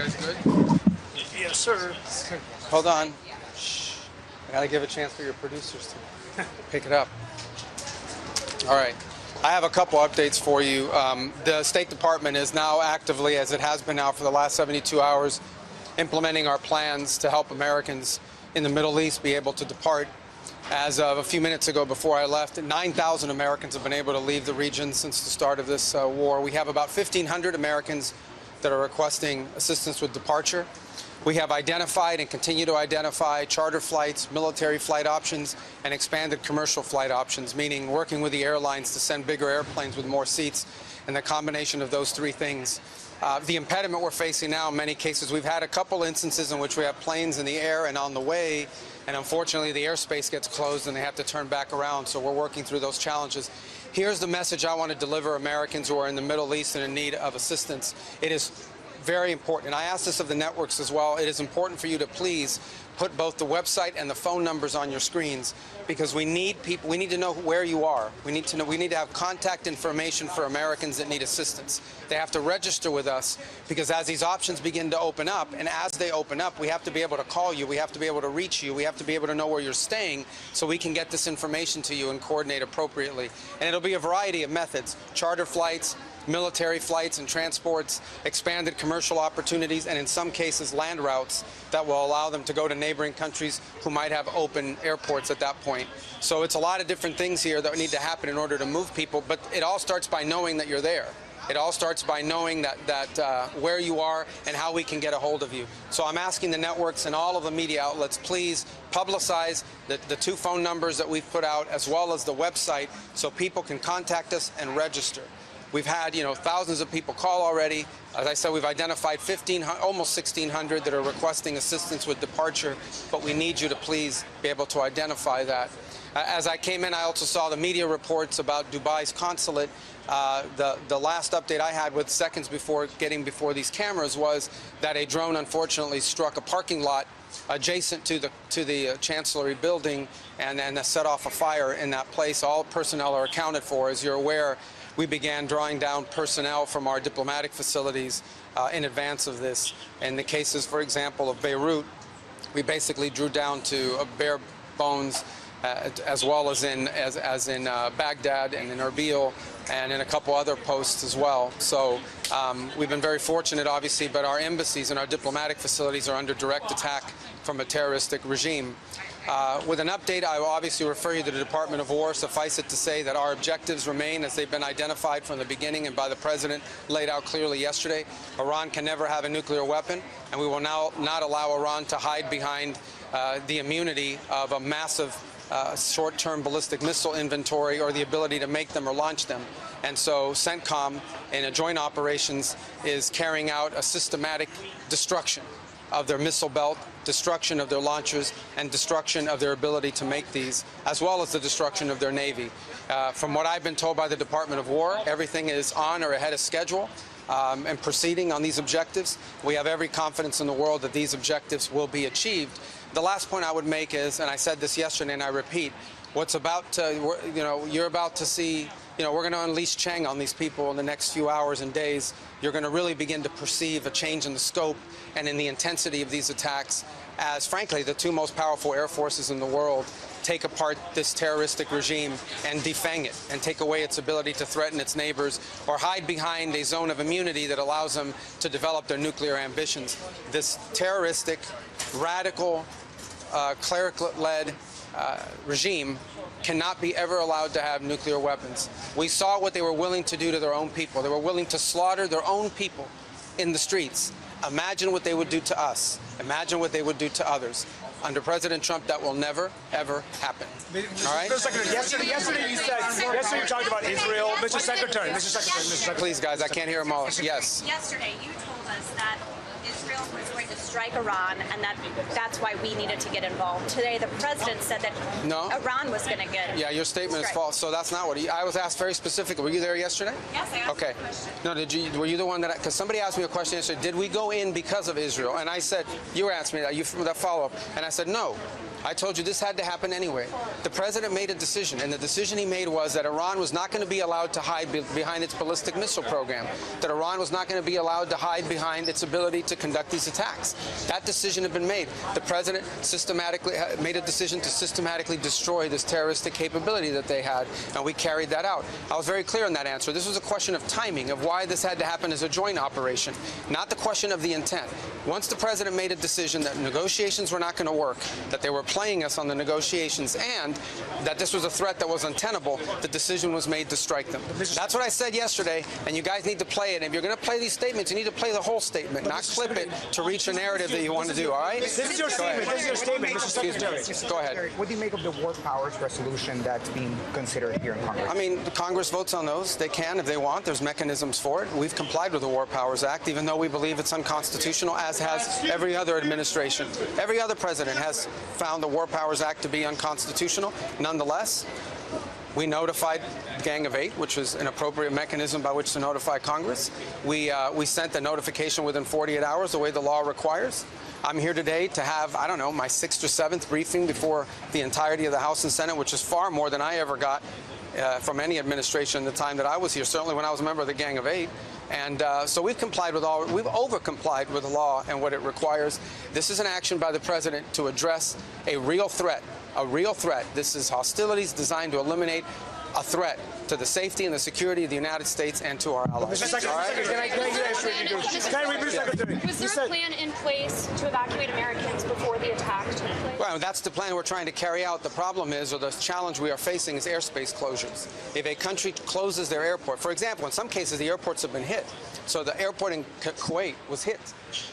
guys good? Yes, sir. Hold on. Shh. I gotta give a chance for your producers to pick it up. All right. I have a couple updates for you. The State Department is now actively, as it has been now for the last 72 hours, implementing our plans to help Americans in the Middle East be able to depart. As of a few minutes ago before I left, 9,000 Americans have been able to leave the region since the start of this war. We have about 1,500 Americans that are requesting assistance with departure. We have identified and continue to identify charter flights, military flight options, and expanded commercial flight options, meaning working with the airlines to send bigger airplanes with more seats, and the combination of those three things. The impediment we're facing now, in many cases, we've had a couple instances in which we have planes in the air and on the way, and unfortunately the airspace gets closed and they have to turn back around, so we're working through those challenges. Here's the message I want to deliver Americans who are in the Middle East and in need of assistance. It is very important, and I ask this of the networks as well. It is important for you to please put both the website and the phone numbers on your screens, because we need people. We need to know where you are. We need to know. We need to have contact information for Americans that need assistance. They have to register with us, because as these options begin to open up, and as they open up, we have to be able to call you. We have to be able to reach you. We have to be able to know where you're staying, so we can get this information to you and coordinate appropriately. And it'll be a variety of methods: charter flights, military flights and transports, expanded commercial opportunities, and in some cases land routes that will allow them to go to neighboring countries who might have open airports at that point. So it's a lot of different things here that need to happen in order to move people, but it all starts by knowing that you're there. It all starts by knowing that where you are and how we can get a hold of you. So I'm asking the networks and all of the media outlets, please publicize the two phone numbers that we've put out, as well as the website, so people can contact us and register. We've had, thousands of people call already. As I said, we've identified almost 1,600 that are requesting assistance with departure, but we need you to please be able to identify that. As I came in, I also saw the media reports about Dubai's consulate. The last update I had with seconds before getting before these cameras was that a drone unfortunately struck a parking lot adjacent to the Chancellery building and set off a fire in that place. All personnel are accounted for. As you're aware, we began drawing down personnel from our diplomatic facilities in advance of this. In the cases, for example, of Beirut, we basically drew down to bare bones, as well as in Baghdad and in Rubio and in a couple other posts as well. So we've been very fortunate, obviously, but our embassies and our diplomatic facilities are under direct attack from a terroristic regime. With an update, I will obviously refer you to the Department of War. Suffice it to say that our objectives remain as they've been identified from the beginning and by the President laid out clearly yesterday. Iran can never have a nuclear weapon, and we will now not allow Iran to hide behind the immunity of a massive short-term ballistic missile inventory or the ability to make them or launch them. And so CENTCOM, in a joint operations, is carrying out a systematic destruction of their missile belt, destruction of their launchers, and destruction of their ability to make these, as well as the destruction of their Navy. From what I've been told by the Department of War, everything is on or ahead of schedule and proceeding on these objectives. We have every confidence in the world that these objectives will be achieved. The last point I would make is, and I said this yesterday and I repeat, what's about to, you're about to see, we're going to unleash Chang on these people in the next few hours and days. You're going to really begin to perceive a change in the scope and in the intensity of these attacks as, frankly, the two most powerful air forces in the world take apart this terroristic regime and defang it and take away its ability to threaten its neighbors or hide behind a zone of immunity that allows them to develop their nuclear ambitions. This terroristic, radical, cleric-led regime cannot be ever allowed to have nuclear weapons. We saw what they were willing to do to their own people. They were willing to slaughter their own people in the streets. Imagine what they would do to us. Imagine what they would do to others. Under President Trump, that will never, ever happen. All right? Yesterday you talked about Israel. Mr. Secretary. Please, guys, I can't hear them all. Yes. Yesterday, you told us that Israel was going to strike Iran, and that's why we needed to get involved. Today, the president said that Iran was going to get. Yeah, your statement is false. So that's not what I was asked very specifically. Were you there yesterday? Yes, I asked a question. No, were you the one that? Because somebody asked me a question yesterday. Did we go in because of Israel? And I said, you were asking me that follow-up, and I said no. I told you this had to happen anyway. The president made a decision, and the decision he made was that Iran was not going to be allowed to hide behind its ballistic missile program, that Iran was not going to be allowed to hide behind its ability to to conduct these attacks. That decision had been made. The president systematically made a decision to systematically destroy this terroristic capability that they had, and we carried that out. I was very clear in that answer. This was a question of timing, of why this had to happen as a joint operation, not the question of the intent. Once the president made a decision that negotiations were not going to work, that they were playing us on the negotiations, and that this was a threat that was untenable, the decision was made to strike them. That's what I said yesterday, and you guys need to play it. And if you're going to play these statements, you need to play the whole statement, not clip it to reach a narrative that you want to do, all right? This is your statement. This is your statement, Mr. Secretary. Go ahead. What do you make of the war powers resolution that's being considered here in Congress? I mean, Congress votes on those. They can if they want. There's mechanisms for it. We've complied with the War Powers Act, even though we believe it's unconstitutional, as has every other administration. Every other president has found the War Powers Act to be unconstitutional. Nonetheless, we notified Gang of Eight, which was an appropriate mechanism by which to notify Congress. We sent the notification within 48 hours, the way the law requires. I'm here today to have, I don't know, my 6th or 7th briefing before the entirety of the House and Senate, which is far more than I ever got from any administration in the time that I was here, certainly when I was a member of the Gang of Eight. And so we've over-complied with the law and what it requires. This is an action by the president to address a real threat. A real threat. This is hostilities designed to eliminate a threat to the safety and the security of the United States and to our allies. Mr. Secretary, can I Was there a plan in place to evacuate Americans before the attack took place? Well, that's the plan we're trying to carry out. The problem is, or the challenge we are facing, is airspace closures. If a country closes their airport, for example, in some cases the airports have been hit. So the airport in Kuwait was hit.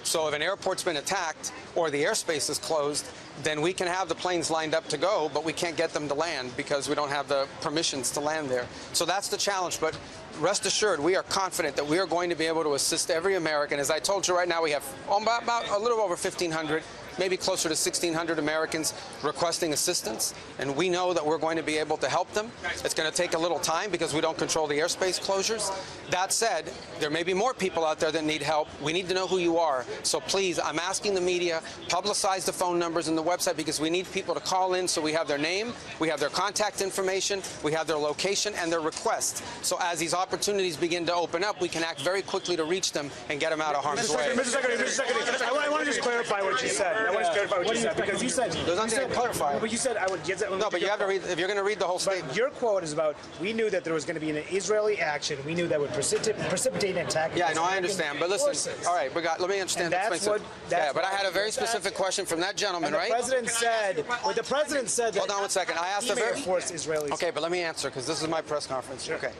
So if an airport's been attacked or the airspace is closed, then we can have the planes lined up to go, but we can't get them to land because we don't have the permissions to land there. So that's the challenge. But rest assured, we are confident that we are going to be able to assist every American. As I told you right now, we have about a little over 1,500, maybe closer to 1,600 Americans requesting assistance, and we know that we're going to be able to help them. It's going to take a little time because we don't control the airspace closures. That said, there may be more people out there that need help. We need to know who you are. So please, I'm asking the media, publicize the phone numbers and the website, because we need people to call in so we have their name, we have their contact information, we have their location and their request. So as these opportunities begin to open up, we can act very quickly to reach them and get them out of harm's way. Mr. Secretary, I want to just clarify what you said. I want to clarify what you said, because you said there's nothing to clarify. But you said I would get that. No, but you have to read. If you're going to read the whole statement. But your quote is about, we knew that there was going to be an Israeli action. We knew that would precipitate an attack. Yeah, no, I understand. But listen, forces. all right, let me understand. That's what. But I had a very specific question from that gentleman, right? The president said. Well, the president said that. Hold on one second. I asked he may have forced Israelis. Okay, but let me answer, because this is my press conference. Sure. Okay.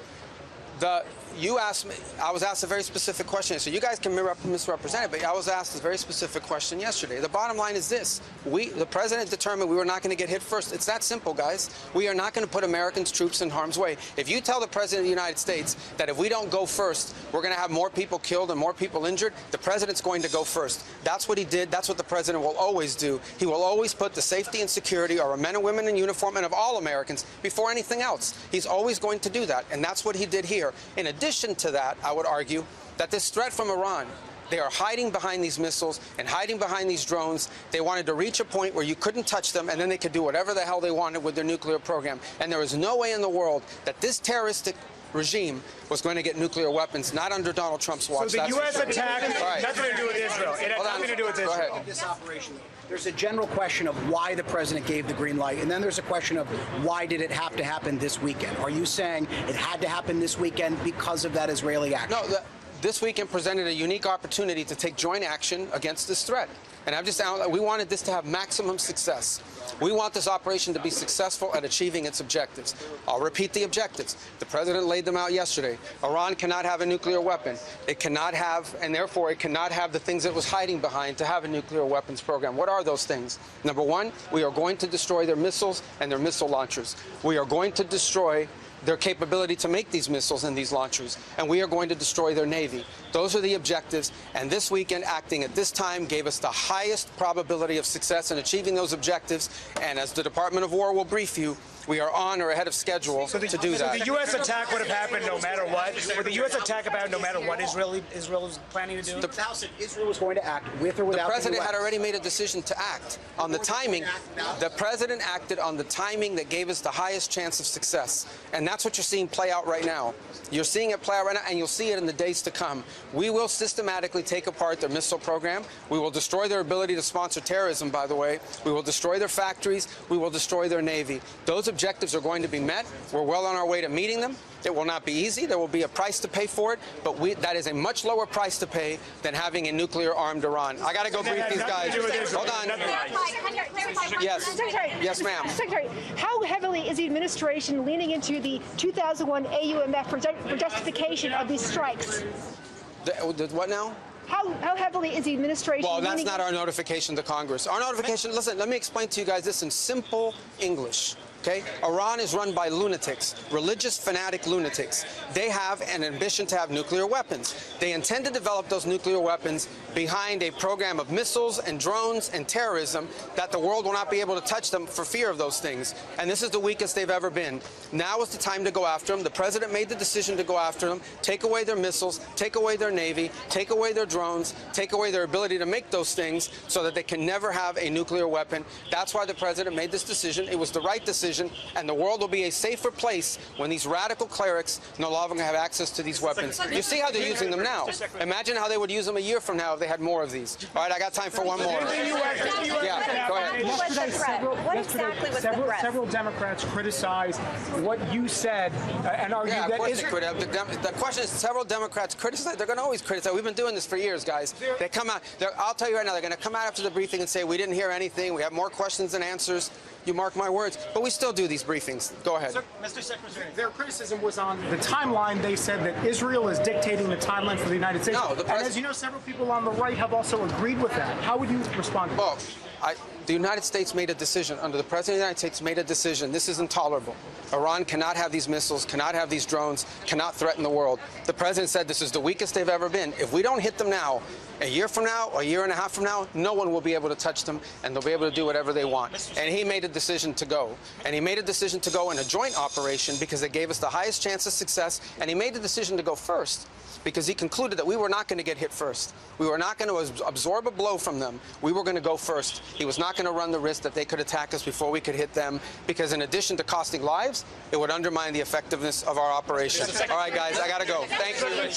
You asked me, I was asked a very specific question, so you guys can misrepresent it, but I was asked a very specific question yesterday. The bottom line is this. The president determined we were not going to get hit first. It's that simple, guys. We are not going to put Americans' troops in harm's way. If you tell the president of the United States that if we don't go first, we're going to have more people killed and more people injured, the president's going to go first. That's what he did. That's what the president will always do. He will always put the safety and security of our men and women in uniform and of all Americans before anything else. He's always going to do that, and that's what he did here. In addition to that, I would argue that this threat from Iran, they are hiding behind these missiles and hiding behind these drones. They wanted to reach a point where you couldn't touch them, and then they could do whatever the hell they wanted with their nuclear program. And there is no way in the world that this terroristic regime was going to get nuclear weapons, not under Donald Trump's watch. So the U.S. attack had nothing to do with Israel. It had nothing to do with Israel. Go ahead. This operation, there's a general question of why the president gave the green light, and then there's a question of why did it have to happen this weekend? Are you saying it had to happen this weekend because of that Israeli action? No, this weekend presented a unique opportunity to take joint action against this threat. And we wanted this to have maximum success. We want this operation to be successful at achieving its objectives. I'll repeat the objectives. The president laid them out yesterday. Iran cannot have a nuclear weapon. It cannot have, and therefore it cannot have the things it was hiding behind to have a nuclear weapons program. What are those things? Number one, we are going to destroy their missiles and their missile launchers. We are going to destroy their capability to make these missiles and these launchers, and we are going to destroy their Navy. Those are the objectives, and this weekend, acting at this time, gave us the highest probability of success in achieving those objectives, and as the Department of War will brief you, We are on or ahead of schedule to do that. The U.S. attack would have happened no matter what. Would the U.S. attack about no matter what Israel is planning to do? Israel was going to act with or without the president US. had already made a decision to act on the timing. The president acted on the timing that gave us the highest chance of success. And that's what you're seeing play out right now. You're seeing it play out right now, and you'll see it in the days to come. We will systematically take apart their missile program. We will destroy their ability to sponsor terrorism, by the way. We will destroy their factories. We will destroy their Navy. Those objectives are going to be met. We're well on our way to meeting them. It will not be easy. There will be a price to pay for it, but that is a much lower price to pay than having a nuclear-armed Iran. I got to go brief these guys. Hold on. Yes. Secretary, yes, ma'am. Secretary, how heavily is the administration leaning into the 2001 AUMF for justification of these strikes? What now? How heavily is the administration Well, that's leaning not our notification to Congress. Our notification, listen, let me explain to you guys this in simple English. Okay? Iran is run by lunatics, religious fanatic lunatics. They have an ambition to have nuclear weapons. They intend to develop those nuclear weapons behind a program of missiles and drones and terrorism that the world will not be able to touch them for fear of those things. And this is the weakest they've ever been. Now is the time to go after them. The president made the decision to go after them, take away their missiles, take away their Navy, take away their drones, take away their ability to make those things so that they can never have a nuclear weapon. That's why the president made this decision. It was the right decision. And the world will be a safer place when these radical clerics no longer have access to these weapons. You see how they're using them now. Imagine how they would use them a year from now if they had more of these. All right, I got time for one more. Yeah, go ahead. What was the threat? What exactly was the threat? Several Democrats criticized what you said and argued Yeah, of that course they could have. The question is, several Democrats criticize. They're going to always criticize. We've been doing this for years, guys. They come out. I'll tell you right now, they're going to come out after the briefing and say, we didn't hear anything. We have more questions than answers. You mark my words. But we still do these briefings. Go ahead. Mr. Secretary, their criticism was on the timeline. They said that Israel is dictating the timeline for the United States. No, and as you know, several people on the right have also agreed with that. How would you respond to that? Well, the United States made a decision. Under the President of the United States made a decision. This is intolerable. Iran cannot have these missiles, cannot have these drones, cannot threaten the world. The President said this is the weakest they've ever been. If we don't hit them now, a year from now, a year and a half from now, no one will be able to touch them, and they'll be able to do whatever they want. And he made a decision to go. And he made a decision to go in a joint operation because it gave us the highest chance of success. And he made the decision to go first because he concluded that we were not going to get hit first. We were not going to absorb a blow from them. We were going to go first. He was not going to run the risk that they could attack us before we could hit them, because in addition to costing lives, it would undermine the effectiveness of our operation. All right, guys, I got to go. Thank you.